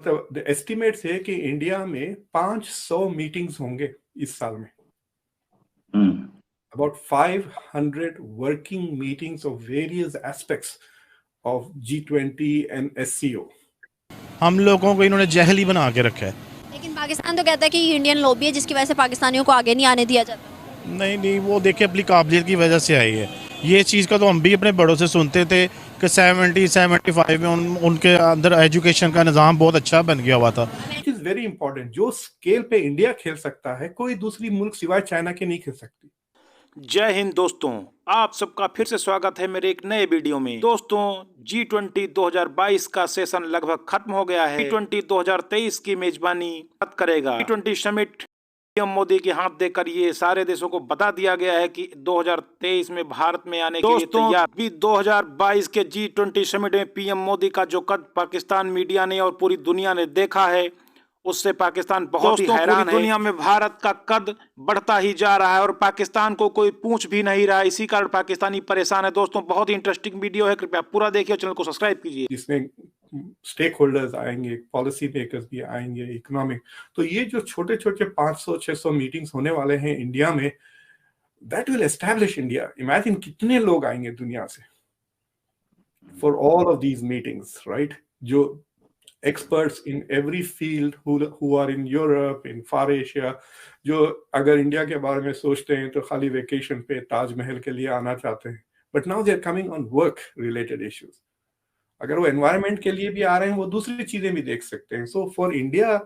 तो the estimates है कि इंडिया में 500 मीटिंग्स होंगे इस साल में। About 500 working meetings of various aspects of G20 and SCO. हम लोगों को इन्होंने जहल ही बना के रखा है। लेकिन पाकिस्तान तो कहता है कि इंडियन लॉबी है जिसकी वजह से पाकिस्तानियों को आगे नहीं आने दिया जाता। नहीं, वो देखिए अपनी काबिलियत की वजह से आई है। ये चीज़ का तो हम भी अपने बड़ों से सुनते थे कि 70-75 में उनके अंदर एजुकेशन का निज़ाम बहुत अच्छा बन गया हुआ था। इट इज़ वेरी इंपॉर्टेंट, जो स्केल पे इंडिया खेल सकता है कोई दूसरी मुल्क सिवाय चाइना के नहीं खेल सकती। जय हिंद दोस्तों, आप सबका फिर से स्वागत है मेरे एक नए वीडियो में। दोस्तों, G20 2022 का सेशन लगभग खत्म हो गया है। G20 2023 की मेजबानी करेगा। G20 समिट पीएम मोदी के हाथ देकर ये सारे देशों को बता दिया गया है कि 2023 में भारत में आने के लिए तैयार। 2022 के G20 समिट में पीएम मोदी का जो कद पाकिस्तान मीडिया ने और पूरी दुनिया ने देखा है, उससे पाकिस्तान बहुत ही हैरान है। दुनिया में भारत का कद बढ़ता ही जा रहा है और पाकिस्तान को कोई पूछ भी नहीं रहा है। इसी कारण पाकिस्तानी परेशान है। दोस्तों, बहुत ही इंटरेस्टिंग वीडियो है, कृपया पूरा देखिए, चैनल को सब्सक्राइब कीजिए। इसमें स्टेक होल्डर्स आएंगे, पॉलिसी मेकर्स भी आएंगे, इकोनॉमिक। तो ये जो छोटे छोटे 500-600 मीटिंग्स होने वाले हैं इंडिया में, that will establish India. Imagine कितने लोग आएंगे दुनिया से for all of these meetings, right? जो experts in every field who are in Europe, in Far Asia, जो अगर इंडिया के बारे में सोचते हैं तो खाली वेकेशन पे ताजमहल के लिए आना चाहते हैं, but now they are coming on work related issues. अगर वो एनवायरनमेंट के लिए भी आ रहे हैं, वो दूसरी चीजें भी देख सकते हैं। So for India,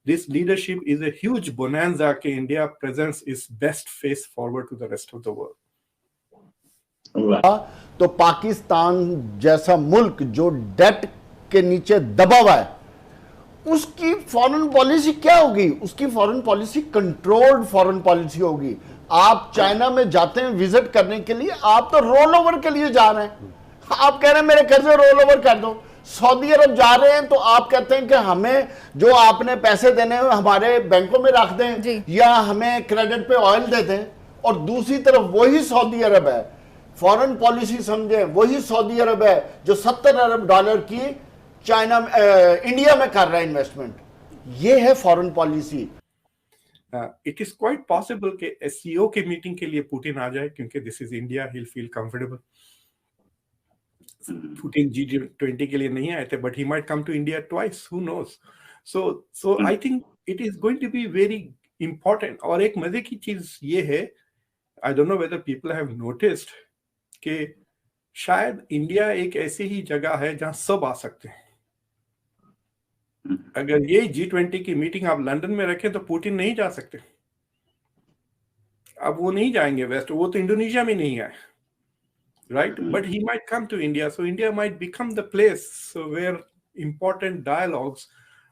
this leadership is a huge bonanza कि India presents its best face forward to the rest of the world. तो पाकिस्तान जैसा मुल्क जो डेट के नीचे दबा हुआ है, उसकी फॉरेन पॉलिसी क्या होगी? उसकी foreign policy controlled foreign policy होगी। आप चाइना में जाते हैं विजिट करने के लिए, आप तो रोल ओवर के लिए जा रहे हैं। आप कह रहे हैं मेरे कर्जे रोल ओवर कर दो। सऊदी अरब जा रहे हैं तो आप कहते हैं कि हमें जो आपने पैसे देने हैं हमारे बैंकों में रख दें या हमें क्रेडिट पे ऑयल दे दें। और दूसरी तरफ वही सऊदी अरब है, फॉरेन पॉलिसी समझे, वही सऊदी अरब है जो $70 अरब की चाइना इंडिया में कर रहा है इन्वेस्टमेंट। ये है foreign policy. It is quite possible कि एससीओ के मीटिंग के लिए पुतिन आ जाए, क्योंकि this is India, he will feel comfortable. Putin G20 के लिए नहीं आए थे, but he might come to India twice, who knows. So I think it is going to be very important. और एक मजे की चीज ये है, I don't know whether people have noticed कि शायद इंडिया एक ऐसी ही जगह है जहां सब आ सकते हैं। अगर ये G20 की मीटिंग आप लंदन में रखें तो पुतिन नहीं जा सकते। अब वो नहीं जाएंगे वेस्ट, वो तो इंडोनेशिया में नहीं आए, right? But he might come to India, so India might become the place where important dialogues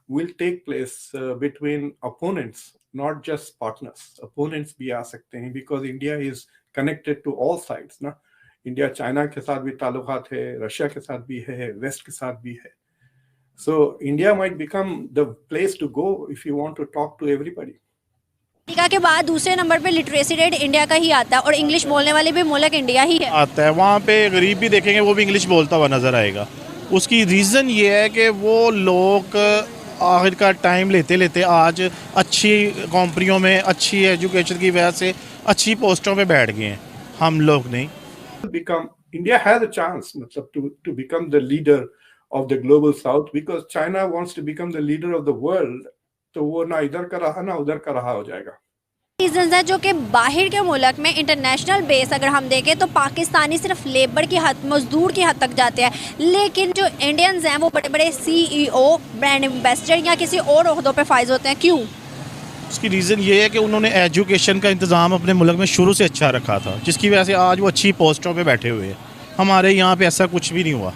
will take place between opponents, not just partners. Opponents भी आ सकते हैं, because India is connected to all sides ना। India China के साथ भी ताल्लुकात है, रशिया के साथ भी है, वेस्ट के साथ भी है। So India might become the place to go if you want to talk to everybody. America के बाद दूसरे नंबर पे लिटरेसी रेट इंडिया का ही आता है और इंग्लिश बोलने वाले भी मुल्क इंडिया ही है आता है। वहाँ पे गरीब भी देखेंगे वो भी इंग्लिश बोलता हुआ नजर आएगा। उसकी रीज़न ये है कि वो लोग आखिर का टाइम लेते लेते आज अच्छी कंपनियों में अच्छी एजुकेशन की वजह से अच्छी पोस्टों पे बैठ गए हैं, हम लोग नहीं। India has a chance to become the leader of the global south, because China wants to become the leader of the world. तो वो ना इधर का रहा ना उधर का रहा हो जाएगा। रीजंस है जो कि बाहर के मुल्क में इंटरनेशनल बेस अगर हम देखें तो पाकिस्तानी सिर्फ लेबर की हद, मजदूर की हद तक जाते हैं, लेकिन जो इंडियंस हैं वो बड़े बड़े CEO, ब्रांड एम्बेसडर या किसी और ओहदों पे फाइज होते हैं। क्यों? उसकी रीज़न ये है कि उन्होंने एजुकेशन का इंतज़ाम अपने मुल्क में शुरू से अच्छा रखा था, जिसकी वजह से आज वो अच्छी पोस्टों पे बैठे हुए हैं। हमारे यहाँ पे ऐसा कुछ भी नहीं हुआ।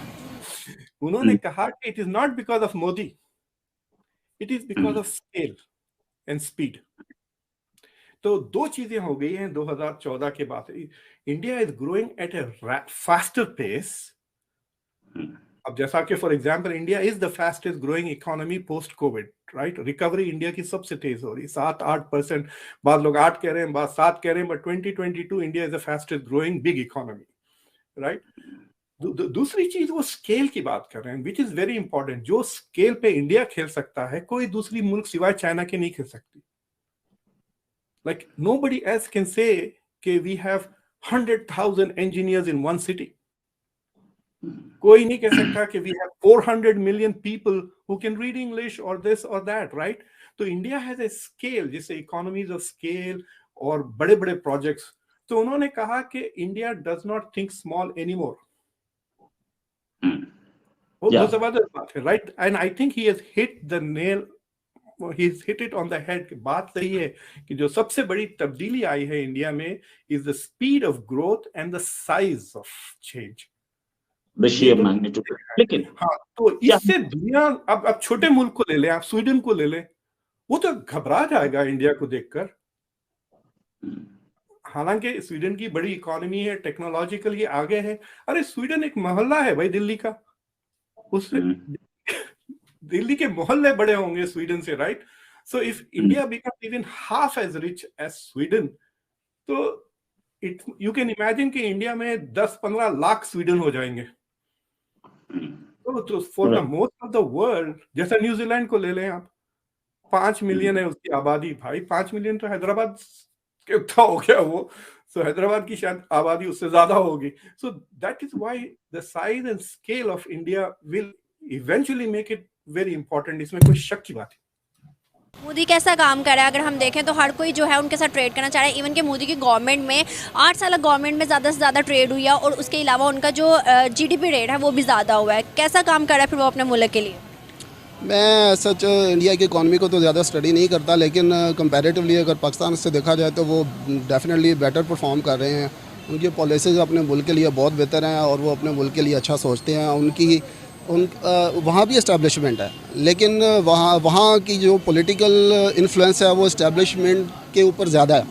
उन्होंने कहा कि it is not because of Modi, it is because of scale and speed. तो दो चीजें हो गई हैं 2014 के बाद। India is growing at a faster pace. अब जैसा कि for example India is the fastest growing economy post covid, right? Recovery India की सबसे तेज हो रही, 7-8%। बाद लोग 8 कह रहे हैं, बाद 7 कह रहे हैं, but 2022 India is the fastest growing big economy, right? दूसरी चीज वो स्केल की बात कर रहे हैं, विच इज वेरी इंपॉर्टेंट। जो स्केल पे इंडिया खेल सकता है, कोई दूसरी मुल्क सिवाय चाइना के नहीं खेल सकती। Like nobody else can say कि we have 100,000 engineers in one city. कोई नहीं कह सकता कि we have 400 million people who can read English or this or that, right? तो इंडिया हैज ए स्केल, जिसे इकोनॉमीज ऑफ स्केल और बड़े बड़े प्रोजेक्ट्स। तो उन्होंने कहा कि India does not think small anymore. वो जबरदस्त बात है, right? And I think he has hit the nail, he hit it on the head. बात सही है कि जो सबसे बड़ी तब्दीली आई है इंडिया में is the speed of growth and the size of change, लेकिन हाँ, तो इससे दुनिया, अब छोटे मुल्क को ले लें, आप स्वीडन को ले लें, वो तो घबरा जाएगा इंडिया को देखकर। हालांकि स्वीडन की बड़ी इकोनॉमी है, टेक्नोलॉजिकली आगे है। अरे स्वीडन एक मोहल्ला है भाई दिल्ली का, उससे दिल्ली के मोहल्ले बड़े होंगे स्वीडन से, right? So if India becomes even half as rich as Sweden, तो इट यू कैन इमेजिन कि इंडिया में 10-15 लाख स्वीडन हो जाएंगे। तो for the most of the world, जैसा न्यूजीलैंड को ले लें आप, 5 मिलियन है उसकी आबादी। भाई 5 मिलियन तो हैदराबाद के उतना हो गया वो। सो हैदराबाद की शायद आबादी उससे ज्यादा होगी। So that is why the size and scale of India will eventually make it very important. इसमें कोई शक की बात है। मोदी कैसा काम कर रहा है? अगर हम देखें तो हर कोई जो है उनके साथ ट्रेड करना चाह रहा है। इवन कि मोदी की गवर्नमेंट में 8 साल गवर्नमेंट में ज़्यादा से ज़्यादा ट्रेड हुई है, और उसके अलावा उनका जो जीडीपी रेट है वो भी ज़्यादा हुआ है। कैसा काम कर रहा है फिर वो अपने मुल्क के लिए? मैं सच इंडिया की इकॉनमी को तो ज़्यादा स्टडी नहीं करता, लेकिन कंपैरेटिवली अगर पाकिस्तान से देखा जाए तो वो डेफिनेटली बेटर परफॉर्म कर रहे हैं। उनकी पॉलिसीज़ अपने मुल्क के लिए बहुत बेहतर हैं और वो अपने मुल्क के लिए अच्छा सोचते हैं। वहाँ भी इस्टेब्लिशमेंट है, लेकिन वहाँ की जो पॉलिटिकल इन्फ्लुएंस है वो इस्टेब्लिशमेंट के ऊपर ज़्यादा है।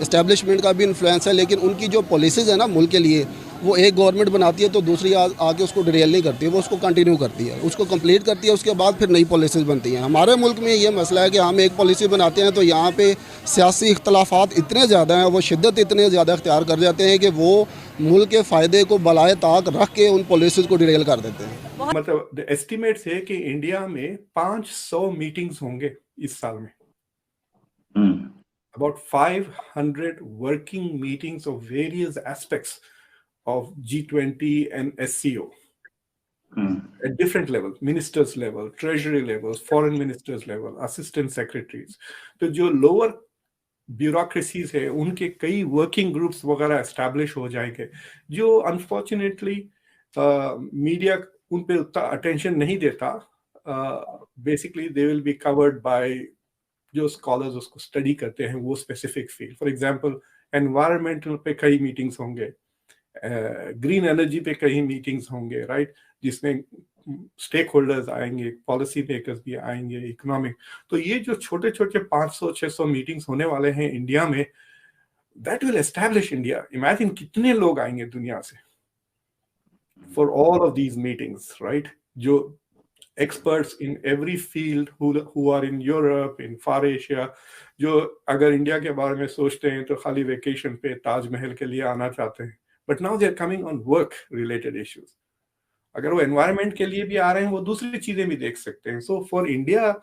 इस्टेब्लिशमेंट का भी इन्फ्लुएंस है, लेकिन उनकी जो पॉलिसीज़ है ना मुल्क के लिए, वो एक गवर्नमेंट बनाती है तो दूसरी आके उसको डिरेल नहीं करती है, वो उसको कंटिन्यू करती है, उसको कंप्लीट करती है, उसके बाद फिर नई पॉलिसीज़ बनती हैं। हमारे मुल्क में ये मसला है कि हम एक पॉलिसी बनाते हैं तो यहाँ पे सियासी इख्तलाफात इतने ज़्यादा हैं, वो शिद्दत इतने ज़्यादा इख्तियार कर जाते हैं कि वो मुल्क के फ़ायदे को बलाए ताक रख के उन पॉलिसीज़ को डिरेल कर देते हैं। मतलब एस्टिमेट्स है कि इंडिया में 500 मीटिंग्स होंगे इस साल में। About 500 working meetings of various aspects of G20 and SCO at different levels, ministers level, treasury levels, foreign ministers level, assistant secretaries. तो जो lower bureaucracies है उनके कई working groups वगैरह establish हो जाएंगे, जो unfortunately media उन पे उतना attention नहीं देता। Basically they will be covered by जो स्कॉलर्स उसको स्टडी करते हैं वो specific field. For example environmental पे कई मीटिंग्स होंगे, ग्रीन एनर्जी पे कई मीटिंग्स होंगे, राइट, जिसमें स्टेक होल्डर्स आएंगे, पॉलिसी मेकर्स भी आएंगे, इकोनॉमिक। तो ये जो छोटे छोटे 500-600 मीटिंग्स होने वाले हैं इंडिया में, that will establish India. Imagine कितने लोग आएंगे दुनिया से for all of these meetings, right? जो experts in every field who are in Europe, in Far Asia, जो अगर इंडिया के बारे में सोचते हैं तो खाली वेकेशन पे ताजमहल के लिए आना चाहते हैं, but now they are coming on work related issues. अगर वो एनवायरनमेंट के लिए भी आ रहे हैं, वो दूसरी चीजें भी देख सकते हैं। So for India,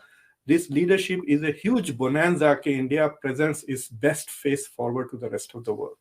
this leadership is a huge bonanza कि India presents its best face forward to the rest of the world.